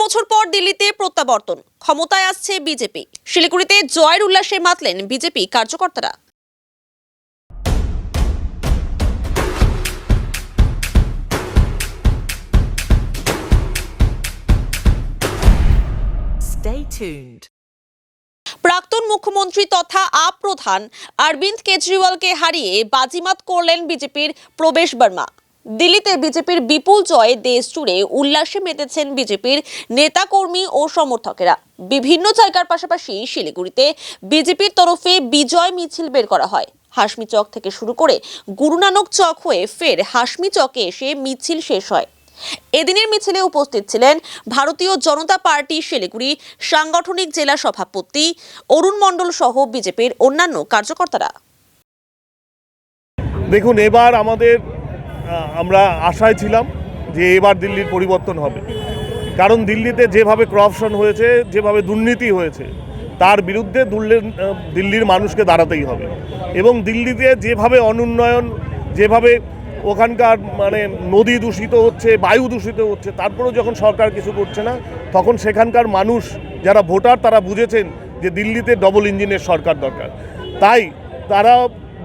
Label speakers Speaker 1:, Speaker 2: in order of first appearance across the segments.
Speaker 1: বছর পর দিল্লিতে প্রত্যাবর্তন, ক্ষমতায় আসছে বিজেপি। শিলিগুড়িতে জয়ের উল্লাসে মাতলেন বিজেপি কার্যকর্তারা।
Speaker 2: Stay tuned.
Speaker 1: প্রাক্তন মুখ্যমন্ত্রী তথা আপ প্রধান অরবিন্দ কেজরিওয়ালকে হারিয়ে বাজিমাত করলেন বিজেপির প্রবেশ বর্মা। দিল্লিতে বিজেপির বিপুল জয়ে দেশ জুড়ে উল্লাসে মেতেছেন বিজেপির নেতাকর্মী ও সমর্থকেরা। বিভিন্ন জায়গার পাশাপাশি শিলিগুড়িতে বিজেপির তরফে বিজয় মিছিল বের করা হয়। হাসমি চক থেকে শুরু করে গুরু নানক চক হয়ে ফের হাসমি চকে এসে মিছিল শেষ হয়। এদিনের মিছিলে উপস্থিত ছিলেন ভারতীয় জনতা পার্টি শিলিগুড়ি সাংগঠনিক জেলা সভাপতি অরুণ মণ্ডল সহ বিজেপির অন্যান্য কার্যকর্তারা।
Speaker 3: দেখুন, এবার আমরা আশায় ছিলাম যে এবার দিল্লির পরিবর্তন হবে, কারণ দিল্লিতে যেভাবে করাপশন হয়েছে, যেভাবে দুর্নীতি হয়েছে, তার বিরুদ্ধে দিল্লির মানুষকে দাঁড়াতেই হবে। এবং দিল্লিতে যেভাবে অনুন্নয়ন, যেভাবে ওখানকার নদী দূষিত হচ্ছে, বায়ু দূষিত হচ্ছে, তারপরেও যখন সরকার কিছু করছে না, তখন সেখানকার মানুষ যারা ভোটার তারা বুঝেছেন যে দিল্লিতে ডবল ইঞ্জিনের সরকার দরকার। তাই তারা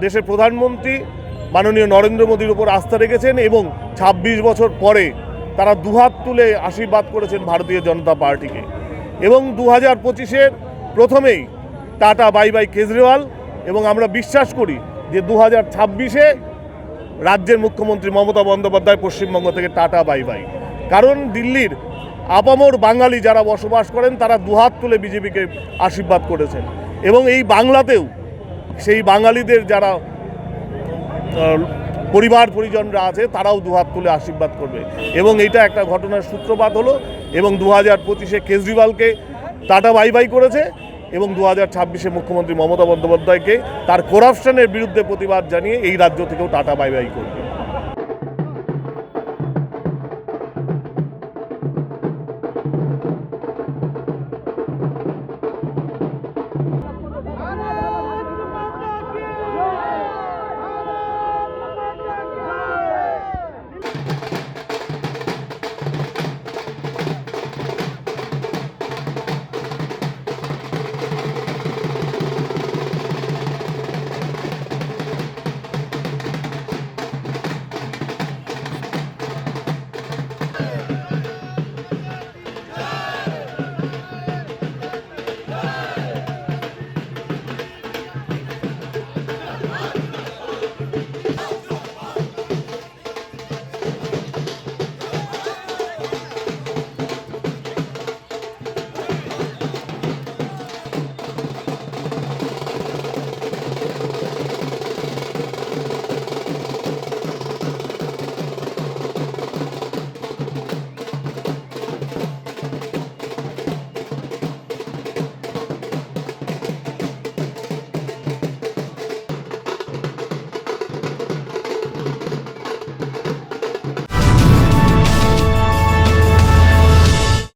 Speaker 3: দেশের প্রধানমন্ত্রী মাননীয় নরেন্দ্র মোদীর উপর আস্থা রেখেছেন এবং ২৬ বছর পরে তারা দুহাত তুলে আশীর্বাদ করেছেন ভারতীয় জনতা পার্টিকে। এবং ২০২৫-এর প্রথমেই টাটা বাই বাই কেজরিওয়াল, এবং আমরা বিশ্বাস করি যে ২০২৬-এ রাজ্যের মুখ্যমন্ত্রী মমতা বন্দ্যোপাধ্যায় পশ্চিমবঙ্গ থেকে টাটা বাই বাই। কারণ দিল্লির আপামর বাঙালি যারা বসবাস করেন তারা দুহাত তুলে বিজেপিকে আশীর্বাদ করেছেন। এবং এই বাংলাতেও সেই বাঙালিদের যারা পরিবার পরিজনরা আছে তারাও দুহাত তুলে আশীর্বাদ করবে। এবং এইটা একটা ঘটনার সূত্রপাত হলো, এবং ২০২৫-এ কেজরিওয়ালকে টাটা বাই বাই করেছে, এবং ২০২৬-এ মুখ্যমন্ত্রী মমতা বন্দ্যোপাধ্যায়কে তার করাপশনের বিরুদ্ধে প্রতিবাদ জানিয়ে এই রাজ্য থেকেও টাটা বাই বাই করবে।